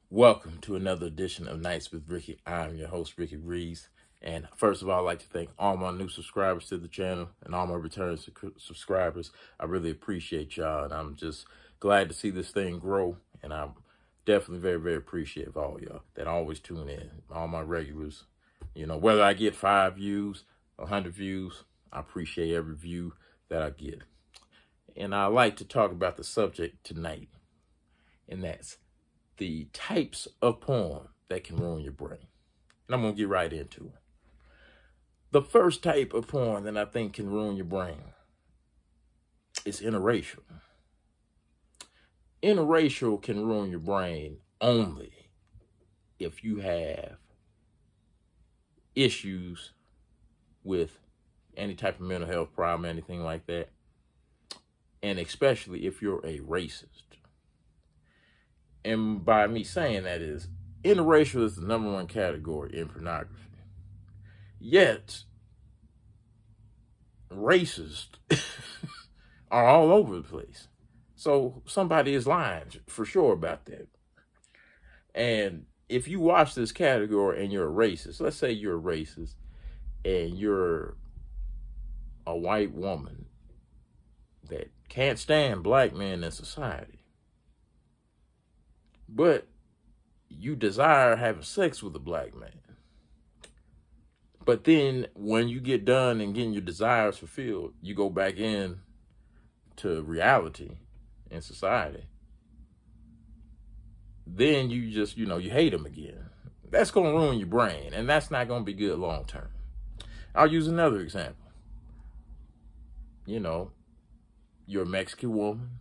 Welcome to another edition of Nights with Ricky. I'm your host, Ricky Reeves. And first of all, I'd like to thank all my new subscribers to the channel and all my return subscribers. I really appreciate y'all, and I'm just glad to see this thing grow. And I'm definitely very, very appreciative of all y'all that always tune in, all my regulars. You know, whether I get 5 views, 100 views, I appreciate every view that I get. And I like to talk about the subject tonight, and that's the types of porn that can ruin your brain. And I'm going to get right into it. The first type of porn that I think can ruin your brain is interracial. Interracial can ruin your brain only if you have issues with any type of mental health problem, anything like that. And especially if you're a racist. And by me saying that is, interracial is the #1 category in pornography. Yet, racists are all over the place. So somebody is lying for sure about that. And if you watch this category and you're a racist, let's say you're a racist and you're a white woman that can't stand black men in society, but you desire having sex with a black man. But then when you get done and getting your desires fulfilled, you go back in to reality in society. Then you just, you hate them again. That's going to ruin your brain, and that's not going to be good long term. I'll use another example. You're a Mexican woman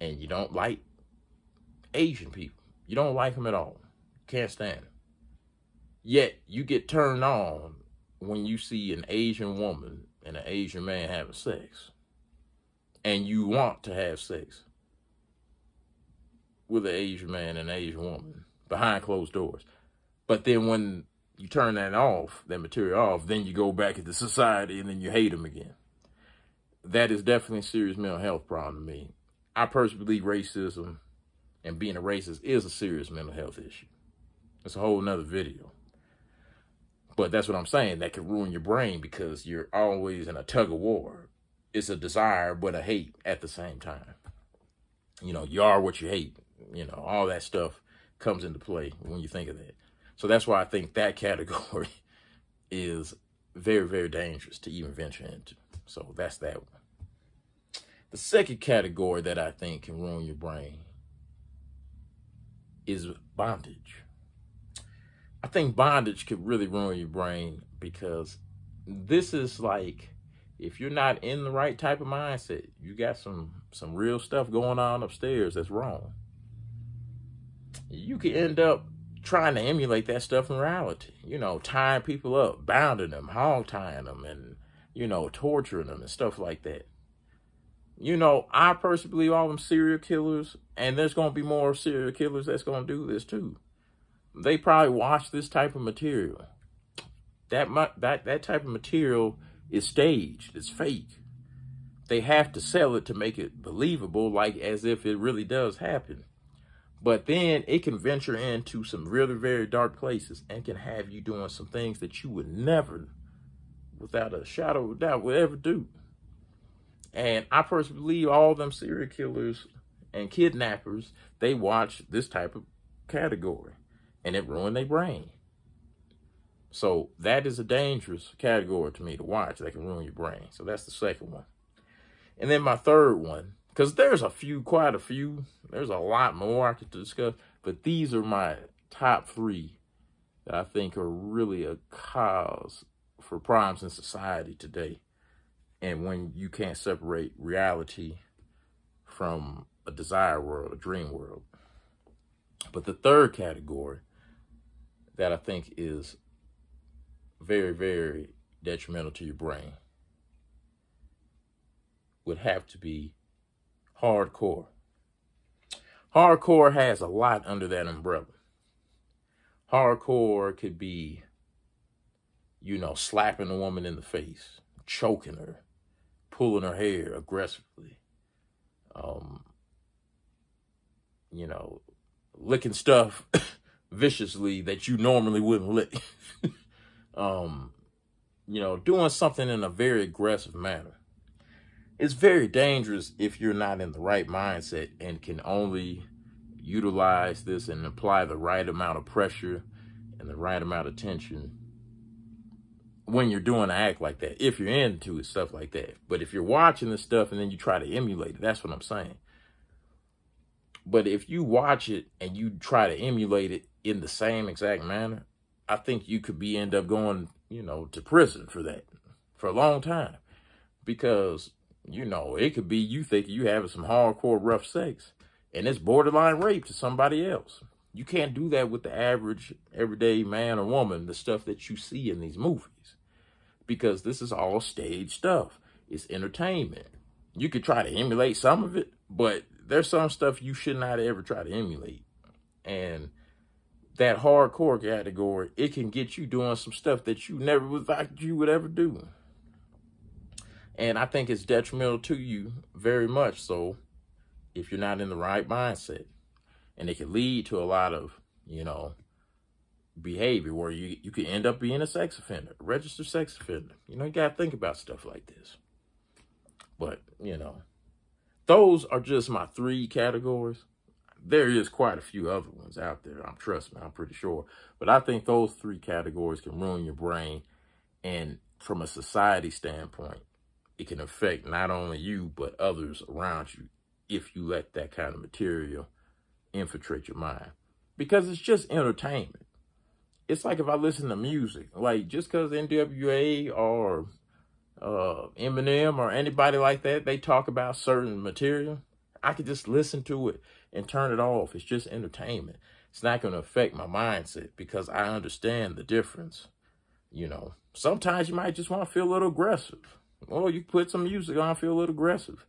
and you don't like Asian people. You don't like them at all. Can't stand them. Yet you get turned on when you see an Asian woman and an Asian man having sex. And you want to have sex with an Asian man and an Asian woman behind closed doors. But then when you turn that off, that material off, then you go back into society and then you hate them again. That is definitely a serious mental health problem to me. I personally believe racism and being a racist is a serious mental health issue. It's a whole nother video. But that's what I'm saying. That can ruin your brain because you're always in a tug of war. It's a desire, but a hate at the same time. You are what you hate. All that stuff comes into play when you think of that. So that's why I think that category is very, very dangerous to even venture into. So that's that one. The second category that I think can ruin your brain is bondage. I think bondage could really ruin your brain because this is like, if you're not in the right type of mindset, you got some real stuff going on upstairs that's wrong. You could end up trying to emulate that stuff in reality. Tying people up, bounding them, hog tying them, and, torturing them and stuff like that. I personally believe all them serial killers, and there's going to be more serial killers that's going to do this too. They probably watch this type of material. That type of material is staged. It's fake. They have to sell it to make it believable, like as if it really does happen. But then it can venture into some really very dark places and can have you doing some things that you would never, without a shadow of a doubt, would ever do. And I personally believe all them serial killers and kidnappers, they watch this type of category and it ruined their brain. So that is a dangerous category to me to watch that can ruin your brain. So that's the second one. And then my third one, because there's quite a few, there's a lot more I could discuss, but these are my top 3 that I think are really a cause for problems in society today. And when you can't separate reality from a desire world, a dream world. But the third category that I think is very, very detrimental to your brain would have to be hardcore. Hardcore has a lot under that umbrella. Hardcore could be, slapping a woman in the face, choking her, pulling her hair aggressively, licking stuff viciously that you normally wouldn't lick. You know, doing something in a very aggressive manner. It's very dangerous if you're not in the right mindset and can only utilize this and apply the right amount of pressure and the right amount of tension when you're doing an act like that, if you're into it, stuff like that. But if you're watching this stuff and then you try to emulate it, that's what I'm saying. But if you watch it and you try to emulate it in the same exact manner, I think you could end up going, you know, to prison for that for a long time. Because, you know, it could be you thinking you having some hardcore rough sex and it's borderline rape to somebody else. You can't do that with the average everyday man or woman, the stuff that you see in these movies. Because this is all stage stuff. It's entertainment. You could try to emulate some of it, but there's some stuff you should not ever try to emulate. And that hardcore category, it can get you doing some stuff that you never would thought you would ever do. And I think it's detrimental to you very much so if you're not in the right mindset. And it can lead to a lot of, you know, behavior where you could end up being a sex offender, a registered sex offender. You know, you got to think about stuff like this. But, you know, those are just my 3 categories. There is quite a few other ones out there. Trust me, I'm pretty sure. But I think those 3 categories can ruin your brain. And from a society standpoint, it can affect not only you, but others around you if you let that kind of material infiltrate your mind. Because it's just entertainment. It's like if I listen to music, like just because NWA or Eminem or anybody like that, they talk about certain material, I could just listen to it and turn it off. It's just entertainment. It's not going to affect my mindset because I understand the difference. You know, sometimes you might just want to feel a little aggressive. Or you put some music on, feel a little aggressive.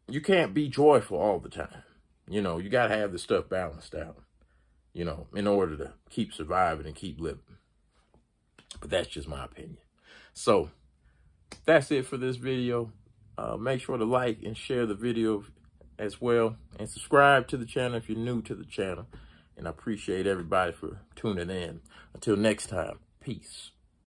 You can't be joyful all the time. You know, you got to have the stuff balanced out, you know, in order to keep surviving and keep living. But that's just my opinion. So that's it for this video. Make sure to like and share the video as well. And subscribe to the channel if you're new to the channel. And I appreciate everybody for tuning in. Until next time, peace.